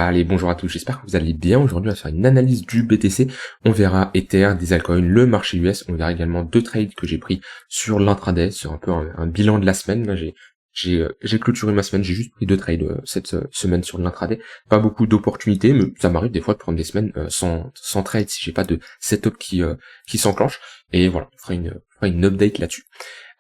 Allez, bonjour à tous, j'espère que vous allez bien. Aujourd'hui, on va faire une analyse du BTC. On verra Ether, des altcoins, le marché US. On verra également deux trades que j'ai pris sur l'intraday, sur un peu un bilan de la semaine. Là, j'ai clôturé ma semaine, j'ai juste pris deux trades cette semaine sur l'intraday. Pas beaucoup d'opportunités, mais ça m'arrive des fois de prendre des semaines sans trade si j'ai pas de setup qui s'enclenche. Et voilà, on fera une update là-dessus.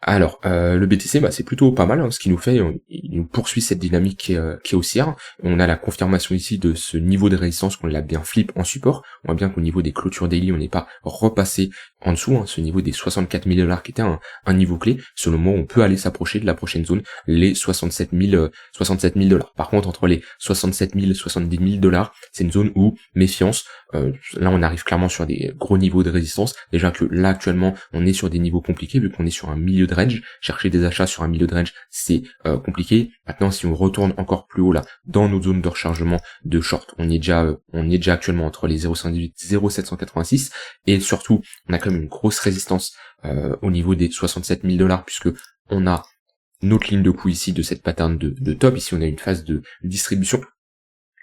Alors, le BTC, c'est plutôt pas mal, hein, ce qu'il nous fait, il nous poursuit cette dynamique qui est haussière. On a la confirmation ici de ce niveau de résistance qu'on l'a bien flip en support. On voit bien qu'au niveau des clôtures daily, on n'est pas repassé en dessous, hein, ce niveau des 64 000 $ qui était un niveau clé. Selon moi, on peut aller s'approcher de la prochaine zone, les 67 000 $. Par contre, entre les 67 000 et 70 000 $, c'est une zone où, méfiance, là on arrive clairement sur des gros niveaux de résistance. Déjà que là actuellement, on est sur des niveaux compliqués, vu qu'on est sur un milieu de range. Chercher des achats sur un milieu de range, c'est compliqué. Maintenant, si on retourne encore plus haut là, dans nos zones de rechargement de short, on est déjà actuellement entre les 0,518 et 0,786, et surtout, on a quand même une grosse résistance au niveau des 67 000 $, puisque on a notre ligne de coup ici de cette pattern de top. Ici, on a une phase de distribution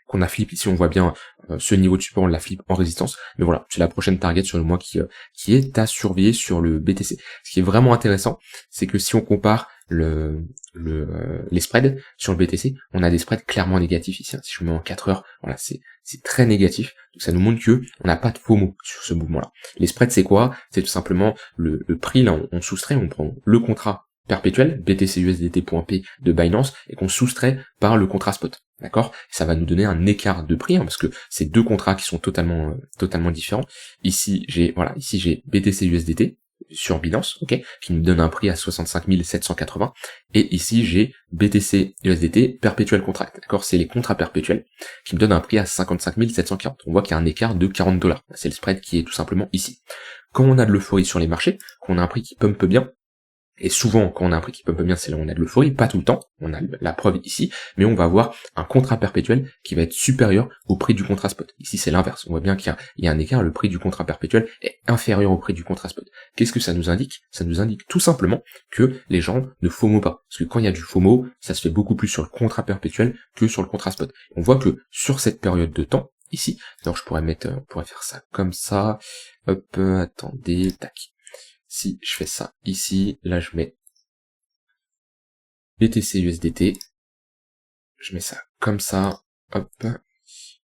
qu'on a flip. Ici on voit bien ce niveau de support, on l'a flip en résistance, mais voilà, c'est la prochaine target sur le mois qui est à surveiller sur le BTC. Ce qui est vraiment intéressant, c'est que si on compare les spreads sur le BTC, on a des spreads clairement négatifs ici, hein. Si je me mets en 4 heures, voilà, c'est très négatif, donc ça nous montre que on n'a pas de FOMO sur ce mouvement-là. Les spreads, c'est quoi? C'est tout simplement le prix, là, on soustrait, on prend le contrat perpétuel, BTC USDT.P de Binance, et qu'on soustrait par le contrat spot. D'accord? Ça va nous donner un écart de prix, hein, parce que c'est deux contrats qui sont totalement différents. Ici, j'ai BTC USDT sur Binance, ok, qui nous donne un prix à 65 780, et ici j'ai BTC USDT perpetual contract, d'accord, c'est les contrats perpétuels qui me donnent un prix à 55 740. On voit qu'il y a un écart de 40 $. C'est le spread qui est tout simplement ici. Quand on a de l'euphorie sur les marchés, qu'on a un prix qui pump bien, et souvent, quand on a un prix qui pump bien, c'est là où on a de l'euphorie, pas tout le temps, on a la preuve ici, mais on va avoir un contrat perpétuel qui va être supérieur au prix du contrat spot. Ici, c'est l'inverse, on voit bien qu'il y a un écart, le prix du contrat perpétuel est inférieur au prix du contrat spot. Qu'est-ce que ça nous indique? Ça nous indique tout simplement que les gens ne FOMO pas, parce que quand il y a du FOMO, ça se fait beaucoup plus sur le contrat perpétuel que sur le contrat spot. On voit que sur cette période de temps, ici, alors on pourrait faire ça comme ça, hop, attendez, tac. Si je fais ça ici, là je mets BTC USDT, je mets ça comme ça, hop,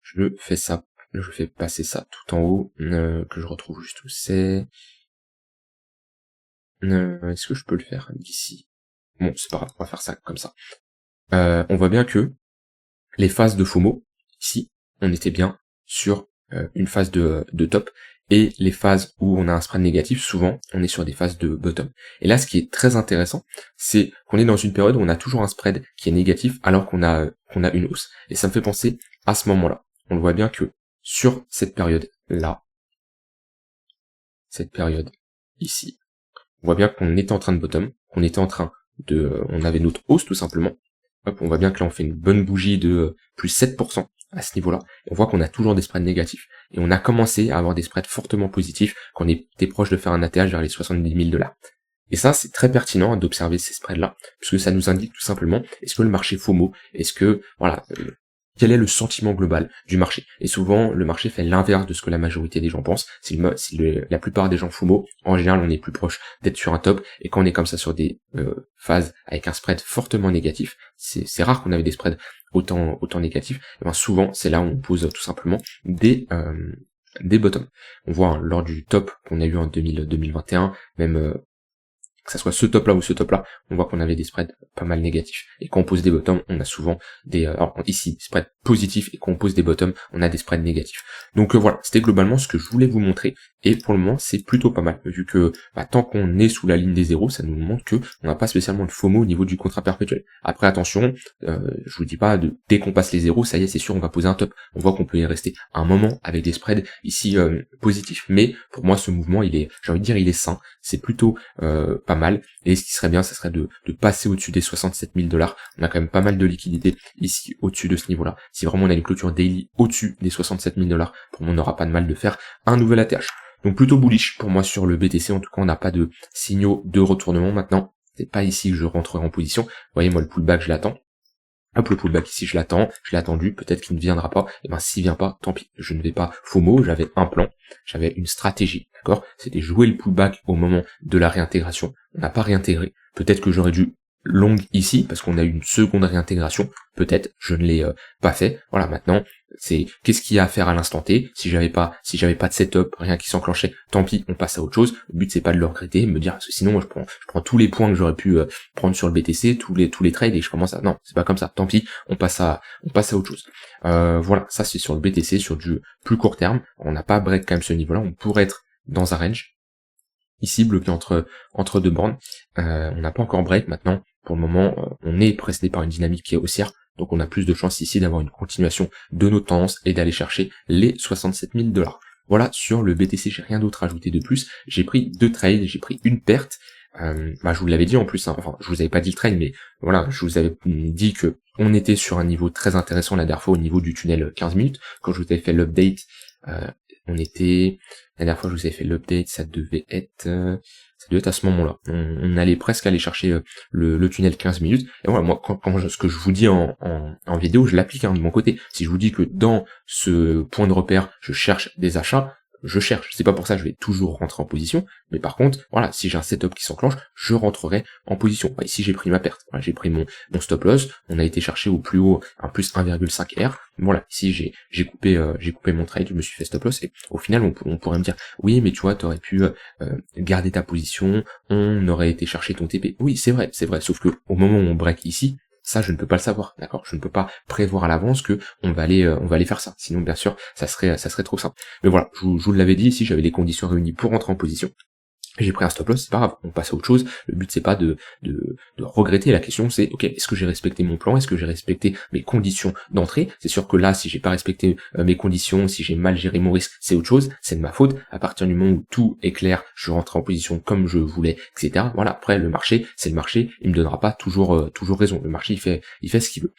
je fais passer ça tout en haut, que je retrouve juste où c'est. Est-ce que je peux le faire d'ici? Bon, c'est pas grave, on va faire ça comme ça. On voit bien que les phases de FOMO, ici, on était bien sur une phase de top, et les phases où on a un spread négatif, souvent, on est sur des phases de bottom. Et là, ce qui est très intéressant, c'est qu'on est dans une période où on a toujours un spread qui est négatif, alors qu'on a une hausse. Et ça me fait penser à ce moment-là. On le voit bien que sur cette période-là, cette période ici, on voit bien qu'on était en train de bottom, qu'on était en train on avait notre hausse tout simplement. Hop, on voit bien que là on fait une bonne bougie de plus 7% à ce niveau-là. On voit qu'on a toujours des spreads négatifs. Et on a commencé à avoir des spreads fortement positifs quand on était proche de faire un atterrage vers les 70 000 $. Et ça, c'est très pertinent d'observer ces spreads-là, puisque ça nous indique tout simplement, est-ce que le marché FOMO, est-ce que, voilà, quel est le sentiment global du marché? Et souvent, le marché fait l'inverse de ce que la majorité des gens pensent. Si la plupart des gens FOMO, en général, on est plus proche d'être sur un top. Et quand on est comme ça sur des phases avec un spread fortement négatif, c'est rare qu'on ait des spreads autant négatifs. Et ben souvent, c'est là où on pose tout simplement des bottoms. On voit lors du top qu'on a eu en 2021, même que ça soit ce top là ou ce top là, on voit qu'on avait des spreads pas mal négatifs. Et quand on pose des bottoms, on a souvent alors ici, spreads positifs, et quand on pose des bottoms, on a des spreads négatifs. Donc voilà, c'était globalement ce que je voulais vous montrer, et pour le moment, c'est plutôt pas mal, vu que tant qu'on est sous la ligne des zéros, ça nous montre que on n'a pas spécialement de FOMO au niveau du contrat perpétuel. Après, attention, je vous dis pas dès qu'on passe les zéros, ça y est, c'est sûr, on va poser un top. On voit qu'on peut y rester un moment avec des spreads ici positifs, mais pour moi, ce mouvement, j'ai envie de dire, il est sain, c'est plutôt pas mal, et ce qui serait bien, ça serait de passer au-dessus des 67 000 $. On a quand même pas mal de liquidités ici au-dessus de ce niveau-là. Si vraiment on a une clôture daily au-dessus des 67 000 $, pour moi on n'aura pas de mal de faire un nouvel atterrage. Donc plutôt bullish pour moi sur le BTC, en tout cas on n'a pas de signaux de retournement maintenant. C'est pas ici que je rentrerai en position. Vous voyez, moi le pullback je l'attends. Hop, le pullback ici, je l'attends, je l'ai attendu, peut-être qu'il ne viendra pas, et ben s'il vient pas, tant pis, je ne vais pas FOMO, j'avais un plan, j'avais une stratégie, d'accord? C'était jouer le pullback au moment de la réintégration, on n'a pas réintégré, peut-être que j'aurais dû long ici, parce qu'on a eu une seconde réintégration, peut-être, je ne l'ai pas fait, voilà, maintenant, c'est qu'est-ce qu'il y a à faire à l'instant T, si j'avais pas de setup, rien qui s'enclenchait, tant pis, on passe à autre chose, le but c'est pas de le regretter, me dire, parce que sinon moi je prends tous les points que j'aurais pu prendre sur le BTC, tous les trades, et je commence à, non, c'est pas comme ça, tant pis, on passe à autre chose. Voilà, ça c'est sur le BTC, sur du plus court terme, on n'a pas break quand même ce niveau-là, on pourrait être dans un range, ici bloqué entre deux bornes, on n'a pas encore break maintenant, pour le moment, on est précédé par une dynamique qui est haussière, donc on a plus de chances ici d'avoir une continuation de nos tendances et d'aller chercher les 67 000 $. Voilà, sur le BTC, j'ai rien d'autre à ajouter de plus, j'ai pris 2 trades, j'ai pris une perte, je vous l'avais dit en plus, hein, enfin je vous avais pas dit le trade, mais voilà, je vous avais dit que on était sur un niveau très intéressant la dernière fois au niveau du tunnel 15 minutes, quand je vous avais fait l'update, on était, la dernière fois que je vous avais fait l'update, ça devait être à ce moment-là. On allait presque aller chercher le tunnel 15 minutes. Et voilà, moi, ce que je vous dis en vidéo, je l'applique de mon côté. Si je vous dis que dans ce point de repère, je cherche des achats, je cherche. C'est pas pour ça que je vais toujours rentrer en position, mais par contre, voilà, si j'ai un setup qui s'enclenche, je rentrerai en position. Ici, j'ai pris ma perte. Voilà, j'ai pris mon stop loss. On a été chercher au plus haut un plus 1,5 R. Voilà, ici j'ai coupé mon trade, je me suis fait stop loss. Et au final, on pourrait me dire, oui, mais tu vois, t'aurais pu garder ta position, on aurait été chercher ton TP. Oui, c'est vrai. Sauf que au moment où on break ici, ça, je ne peux pas le savoir, d'accord? Je ne peux pas prévoir à l'avance que on va aller faire ça. Sinon, bien sûr, ça serait trop simple. Mais voilà, je vous l'avais dit ici, j'avais les conditions réunies pour rentrer en position. J'ai pris un stop loss, c'est pas grave, on passe à autre chose. Le but c'est pas de regretter, la question c'est ok, est-ce que j'ai respecté mon plan, est-ce que j'ai respecté mes conditions d'entrée? C'est sûr que là, si j'ai pas respecté mes conditions, si j'ai mal géré mon risque, c'est autre chose, c'est de ma faute. À partir du moment où tout est clair, je rentre en position comme je voulais, etc. Voilà, après le marché, c'est le marché, il me donnera pas toujours raison. Le marché il fait ce qu'il veut.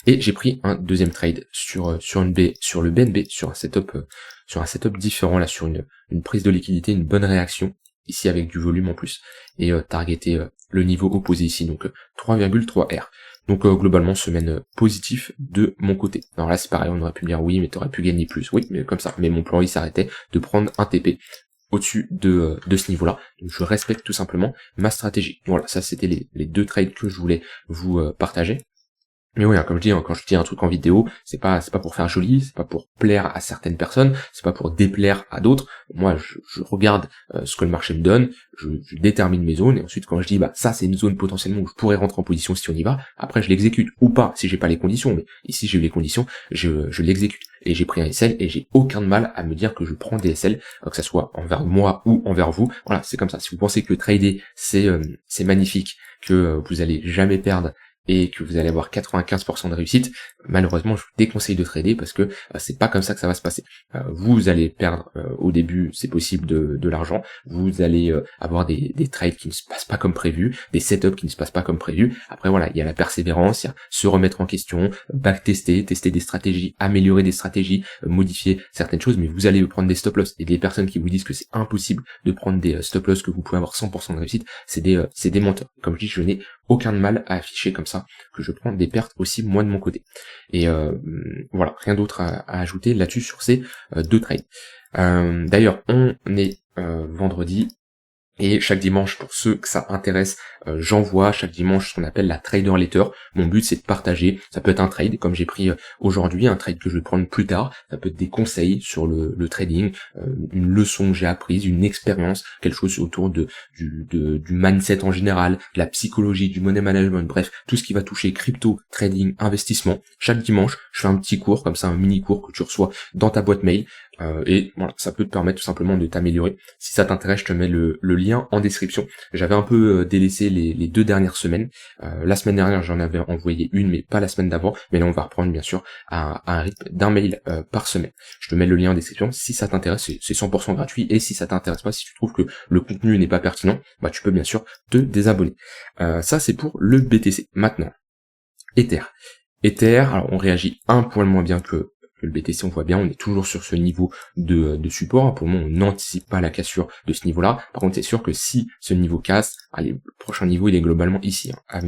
Et j'ai pris un deuxième trade sur le BNB, sur un setup différent là, sur une prise de liquidité, une bonne réaction. Ici avec du volume en plus, et targeter le niveau opposé ici, donc 3,3 R. Donc globalement, semaine positive de mon côté. Alors là c'est pareil, on aurait pu me dire oui, mais t'aurais pu gagner plus. Oui, mais comme ça. Mais mon plan il s'arrêtait de prendre un TP au-dessus de ce niveau-là. Donc je respecte tout simplement ma stratégie. Voilà, ça c'était les 2 trades que je voulais vous partager. Mais oui, comme je dis, quand je dis un truc en vidéo, c'est pas pour faire joli, c'est pas pour plaire à certaines personnes, c'est pas pour déplaire à d'autres. Moi, je regarde ce que le marché me donne, je détermine mes zones, et ensuite quand je dis ça c'est une zone potentiellement où je pourrais rentrer en position si on y va, après je l'exécute ou pas si j'ai pas les conditions, mais ici j'ai eu les conditions, je l'exécute. Et j'ai pris un SL et j'ai aucun mal à me dire que je prends des SL, que ça soit envers moi ou envers vous. Voilà, c'est comme ça. Si vous pensez que trader c'est magnifique, que vous allez jamais perdre, et que vous allez avoir 95% de réussite, malheureusement je vous déconseille de trader parce que c'est pas comme ça que ça va se passer. Vous allez perdre au début, c'est possible, de l'argent, vous allez avoir des trades qui ne se passent pas comme prévu, des setups qui ne se passent pas comme prévu. Après voilà, il y a la persévérance, il y a se remettre en question, backtester, tester des stratégies, améliorer des stratégies, modifier certaines choses, mais vous allez prendre des stop loss. Et des personnes qui vous disent que c'est impossible de prendre des stop loss, que vous pouvez avoir 100% de réussite, c'est des menteurs. Comme je dis, je n'ai aucun mal à afficher comme ça que je prends des pertes aussi moi de mon côté. Et voilà, rien d'autre à ajouter là-dessus sur ces 2 trades. D'ailleurs, on est vendredi, et chaque dimanche, pour ceux que ça intéresse, j'envoie chaque dimanche ce qu'on appelle la Trader Letter. Mon but c'est de partager, ça peut être un trade, comme j'ai pris aujourd'hui, un trade que je vais prendre plus tard, ça peut être des conseils sur le trading, une leçon que j'ai apprise, une expérience, quelque chose autour du mindset en général, de la psychologie, du money management, bref, tout ce qui va toucher crypto, trading, investissement. Chaque dimanche, je fais un petit cours, comme ça un mini cours que tu reçois dans ta boîte mail. Et voilà, ça peut te permettre tout simplement de t'améliorer. Si ça t'intéresse, je te mets le lien en description. J'avais un peu délaissé les 2 dernières semaines. La semaine dernière, j'en avais envoyé une, mais pas la semaine d'avant. Mais là, on va reprendre bien sûr à un rythme d'un mail par semaine. Je te mets le lien en description. Si ça t'intéresse, c'est 100% gratuit. Et si ça t'intéresse pas, si tu trouves que le contenu n'est pas pertinent, tu peux bien sûr te désabonner. Ça, c'est pour le BTC. Maintenant, Ether. Alors on réagit un poil moins bien que que le BTC, on voit bien, on est toujours sur ce niveau de support. Pour le moment, on n'anticipe pas la cassure de ce niveau-là. Par contre, c'est sûr que si ce niveau casse, allez, le prochain niveau, il est globalement ici, hein, à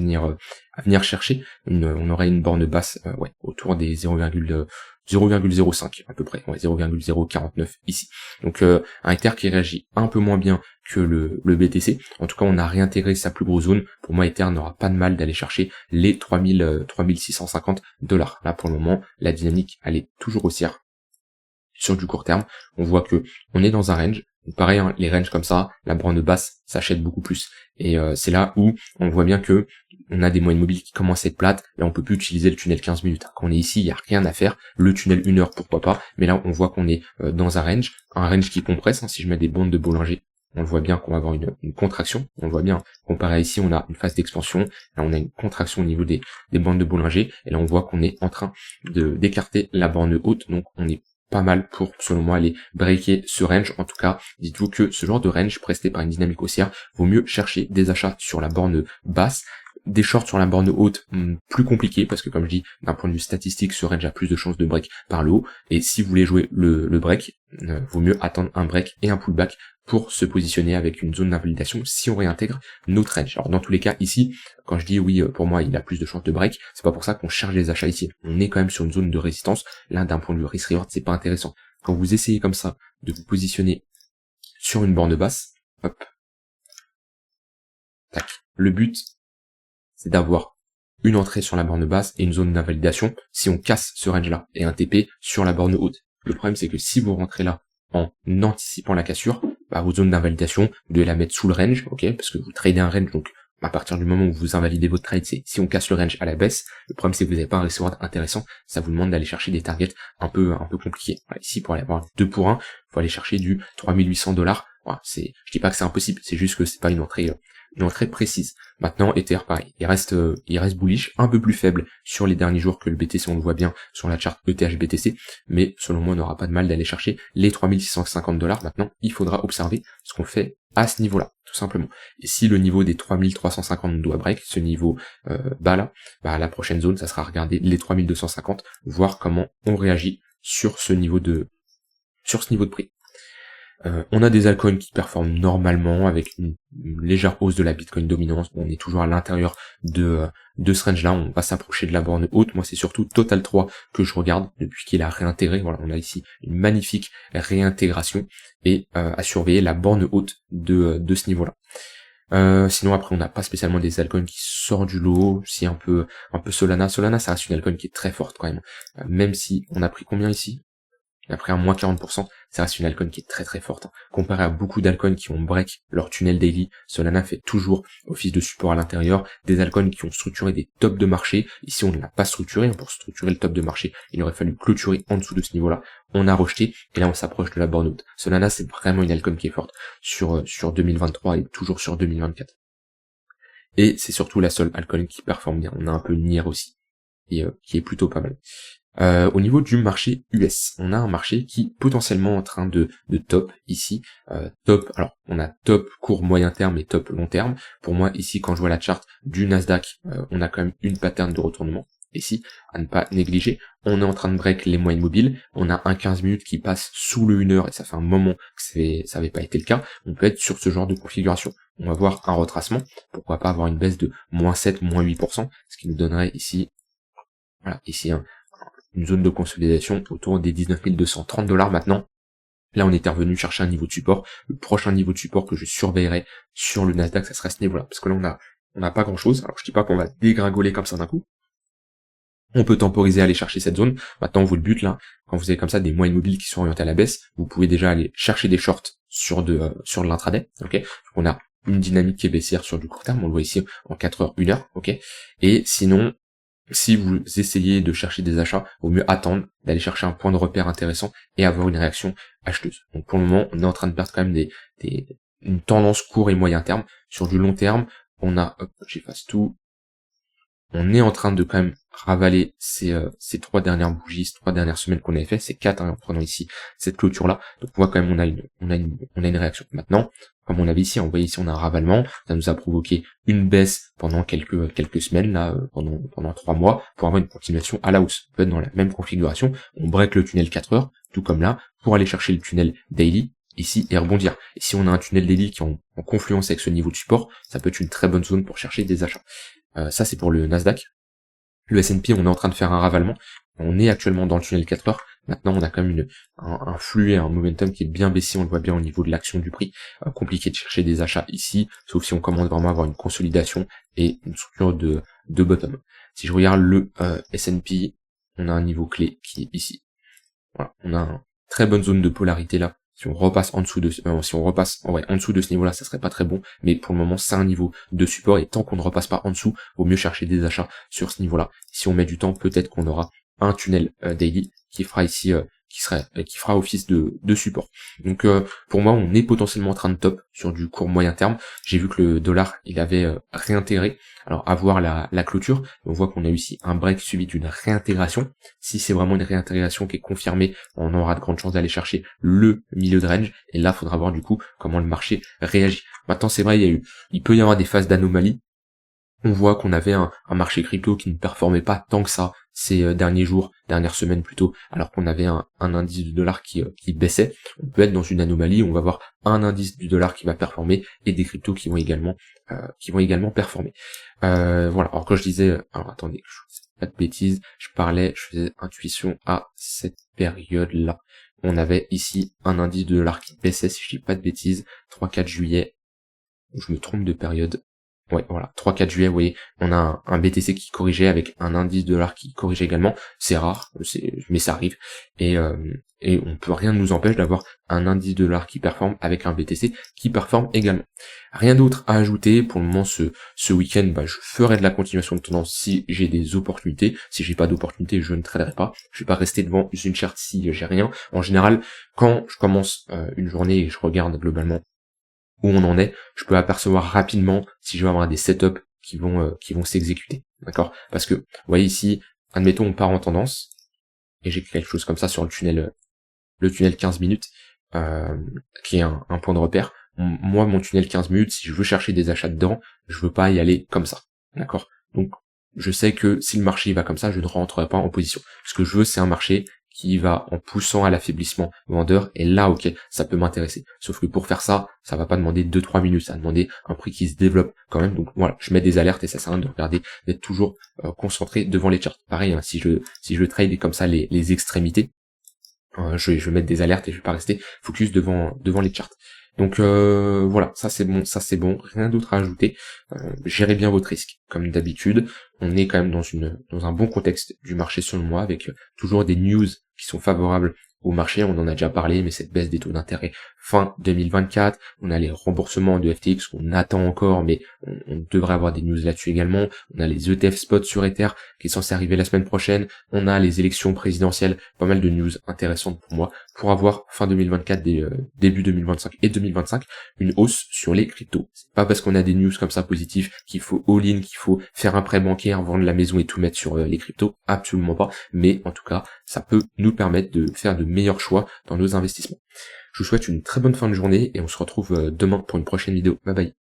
venir chercher. On aurait une borne basse, ouais, autour des 0,05 à peu près, ouais, 0,049 ici. Donc un Ether qui réagit un peu moins bien que le BTC. En tout cas, on a réintégré sa plus grosse zone. Pour moi, Ether n'aura pas de mal d'aller chercher les 3650 $. Là, pour le moment, la dynamique, elle est toujours haussière. Sur du court terme, on voit que on est dans un range. Donc pareil, hein, les ranges comme ça, la borne basse s'achète beaucoup plus. Et c'est là où on voit bien que on a des moyennes mobiles qui commencent à être plates, et on peut plus utiliser le tunnel 15 minutes. Quand on est ici, il n'y a rien à faire. Le tunnel 1 heure, pourquoi pas. Mais là, on voit qu'on est dans un range qui compresse. Hein, si je mets des bandes de Bollinger, on le voit bien qu'on va avoir une contraction. On le voit bien, comparé à ici, on a une phase d'expansion. Là, on a une contraction au niveau des bandes de Bollinger. Et là, on voit qu'on est en train d'écarter la borne haute. Donc, on est pas mal pour, selon moi, aller breaker ce range. En tout cas, dites-vous que ce genre de range presté par une dynamique haussière, vaut mieux chercher des achats sur la borne basse, des shorts sur la borne haute, plus compliqué, parce que comme je dis, d'un point de vue statistique, ce range a plus de chances de break par le haut, et si vous voulez jouer le break, vaut mieux attendre un break et un pullback pour se positionner avec une zone d'invalidation si on réintègre notre range. Alors dans tous les cas, ici, quand je dis oui, pour moi il a plus de chances de break, c'est pas pour ça qu'on cherche les achats ici. On est quand même sur une zone de résistance. Là, d'un point de vue risk-reward, c'est pas intéressant. Quand vous essayez comme ça de vous positionner sur une borne basse, hop, tac. Le but, c'est d'avoir une entrée sur la borne basse et une zone d'invalidation si on casse ce range-là, et un TP sur la borne haute. Le problème, c'est que si vous rentrez là en anticipant la cassure, vos zones d'invalidation, vous devez la mettre sous le range, ok, parce que vous tradez un range, donc à partir du moment où vous invalidez votre trade, c'est si on casse le range à la baisse, le problème c'est que vous n'avez pas un risk-reward intéressant, ça vous demande d'aller chercher des targets un peu compliqués. Voilà, ici, pour aller avoir 2 pour 1, il faut aller chercher du 3800 $. Voilà, je dis pas que c'est impossible, c'est juste que c'est pas une entrée précise. Maintenant, Ether, pareil, il reste bullish, un peu plus faible sur les derniers jours que le BTC, on le voit bien sur la charte ETH BTC, mais selon moi, on n'aura pas de mal d'aller chercher les 3650 $. Maintenant, il faudra observer ce qu'on fait à ce niveau-là, tout simplement. Et si le niveau des 3350 doit break, ce niveau bas là, la prochaine zone, ça sera regarder les 3250, voir comment on réagit sur ce niveau de prix. On a des altcoins qui performent normalement avec une légère hausse de la Bitcoin dominance. Bon, on est toujours à l'intérieur de ce range-là. On va s'approcher de la borne haute. Moi, c'est surtout Total 3 que je regarde depuis qu'il a réintégré. Voilà, on a ici une magnifique réintégration et à surveiller la borne haute de ce niveau-là. Sinon après on n'a pas spécialement des altcoins qui sortent du lot, si un peu Solana. Solana, ça reste une altcoin qui est très forte quand même. Même si on a pris combien ici? Après un moins 40%, ça reste une altcoin qui est très très forte. Comparé à beaucoup d'altcoins qui ont break leur tunnel daily, Solana fait toujours office de support à l'intérieur. Des altcoins qui ont structuré des tops de marché. Ici, on ne l'a pas structuré. Pour structurer le top de marché, il aurait fallu clôturer en dessous de ce niveau-là. On a rejeté, et là on s'approche de la borne haute. Solana, c'est vraiment une altcoin qui est forte sur 2023 et toujours sur 2024. Et c'est surtout la seule altcoin qui performe bien. On a un peu Nier aussi, et qui est plutôt pas mal. Au niveau du marché US, on a un marché qui potentiellement en train de top ici. Top, alors on a top court moyen terme et top long terme. Pour moi ici, quand je vois la charte du Nasdaq, on a quand même une pattern de retournement ici à ne pas négliger. On est en train de break les moyennes mobiles, on a un 15 minutes qui passe sous le 1 heure et ça fait un moment que ça n'avait pas été le cas. On peut être sur ce genre de configuration. On va voir un retracement, pourquoi pas avoir une baisse de -7, -8%, ce qui nous donnerait ici, voilà, ici une zone de consolidation autour des 19 230 $ maintenant. Là, on était revenu chercher un niveau de support. Le prochain niveau de support que je surveillerai sur le Nasdaq, ça serait ce niveau-là. Parce que là, on a pas grand-chose. Alors, je dis pas qu'on va dégringoler comme ça d'un coup. On peut temporiser, aller chercher cette zone. Maintenant, vous le but, là, quand vous avez comme ça des moyennes mobiles qui sont orientées à la baisse, vous pouvez déjà aller chercher des shorts sur de l'intraday. Ok. Donc, on a une dynamique qui est baissière sur du court terme. On le voit ici en 4 heures, 1 heure. Ok. Et sinon, si vous essayez de chercher des achats, il vaut mieux attendre d'aller chercher un point de repère intéressant et avoir une réaction acheteuse. Donc pour le moment, on est en train de perdre quand même une tendance court et moyen terme. Sur du long terme, on a, j'efface tout, on est en train de quand même ravaler ces 3 dernières bougies, ces 3 dernières semaines qu'on avait fait, ces 4 en prenant ici cette clôture là. Donc on voit quand même on a une réaction. Maintenant, comme on l'avait ici. Vous voyez ici, on a un ravalement, ça nous a provoqué une baisse pendant quelques semaines, là, pendant 3 mois, pour avoir une continuation à la hausse. On peut être dans la même configuration, on break le tunnel 4 heures, tout comme là, pour aller chercher le tunnel daily, ici, et rebondir. Et si on a un tunnel daily qui est en confluence avec ce niveau de support, ça peut être une très bonne zone pour chercher des achats. Ça, c'est pour le Nasdaq. Le S&P, on est en train de faire un ravalement. On est actuellement dans le tunnel 4 heures. Maintenant, on a quand même un flux et un momentum qui est bien baissé. On le voit bien au niveau de l'action du prix. Compliqué de chercher des achats ici, sauf si on commence vraiment à avoir une consolidation et une structure de bottom. Si je regarde le S&P, on a un niveau clé qui est ici. Voilà, on a une très bonne zone de polarité là. Si on repasse en dessous de en dessous de ce niveau-là, ça serait pas très bon, mais pour le moment, c'est un niveau de support et tant qu'on ne repasse pas en dessous, vaut mieux chercher des achats sur ce niveau-là. Si on met du temps, peut-être qu'on aura un tunnel daily qui fera ici qui fera office de support. Donc pour moi, on est potentiellement en train de top sur du court moyen terme. J'ai vu que le dollar, il avait réintégré. Alors à voir la clôture, on voit qu'on a eu ici un break suivi d'une réintégration. Si c'est vraiment une réintégration qui est confirmée, on aura de grandes chances d'aller chercher le milieu de range. Et là, il faudra voir du coup comment le marché réagit. Maintenant, c'est vrai, il peut y avoir des phases d'anomalie. On voit qu'on avait un marché crypto qui ne performait pas tant que ça ces derniers jours, dernières semaines plutôt, alors qu'on avait un indice du dollar qui baissait. On peut être dans une anomalie où on va avoir un indice du dollar qui va performer et des cryptos qui vont également performer. Voilà. Alors quand je disais, alors attendez, je faisais pas de bêtises, je faisais intuition à cette période-là. On avait ici un indice de dollar qui baissait, si je dis pas de bêtises, 3-4 juillet. Je me trompe de période. Ouais, voilà, 3-4 juillet, vous voyez, on a un BTC qui corrigeait avec un indice de dollar qui corrigeait également. C'est rare, mais ça arrive. Et on peut rien ne nous empêche d'avoir un indice de dollar qui performe avec un BTC qui performe également. Rien d'autre à ajouter. Pour le moment, ce week-end, je ferai de la continuation de tendance si j'ai des opportunités. Si j'ai pas d'opportunités, je ne traderai pas. Je vais pas rester devant une charte si j'ai rien. En général, quand je commence une journée et je regarde globalement où on en est, je peux apercevoir rapidement si je vais avoir des setups qui vont s'exécuter, d'accord? Parce que, vous voyez ici, admettons, on part en tendance, et j'ai quelque chose comme ça sur le tunnel 15 minutes, qui est un point de repère. Moi, mon tunnel 15 minutes, si je veux chercher des achats dedans, je veux pas y aller comme ça, d'accord? Donc, je sais que si le marché va comme ça, je ne rentrerai pas en position. Ce que je veux, c'est un marché qui va en poussant à l'affaiblissement vendeur, et là, ok, ça peut m'intéresser. Sauf que pour faire ça, ça va pas demander 2-3 minutes, ça va demander un prix qui se développe quand même. Donc voilà, je mets des alertes et ça sert à rien de regarder, d'être toujours concentré devant les charts. Pareil, hein, si je trade comme ça les extrémités, je vais mettre des alertes et je vais pas rester focus devant les charts. Donc voilà, ça c'est bon, rien d'autre à ajouter. Gérez bien votre risque, comme d'habitude. On est quand même dans un bon contexte du marché selon moi, avec toujours des news qui sont favorables au marché. On en a déjà parlé, mais cette baisse des taux d'intérêt fin 2024, on a les remboursements de FTX qu'on attend encore, mais on devrait avoir des news là-dessus également. On a les ETF spot sur Ether qui est censé arriver la semaine prochaine. On a les élections présidentielles, pas mal de news intéressantes pour moi, pour avoir fin 2024, début 2025 et 2025, une hausse sur les cryptos. C'est pas parce qu'on a des news comme ça positives qu'il faut all-in, qu'il faut faire un prêt bancaire, vendre la maison et tout mettre sur les cryptos, absolument pas. Mais en tout cas, ça peut nous permettre de faire de meilleurs choix dans nos investissements. Je vous souhaite une très bonne fin de journée et on se retrouve demain pour une prochaine vidéo. Bye bye.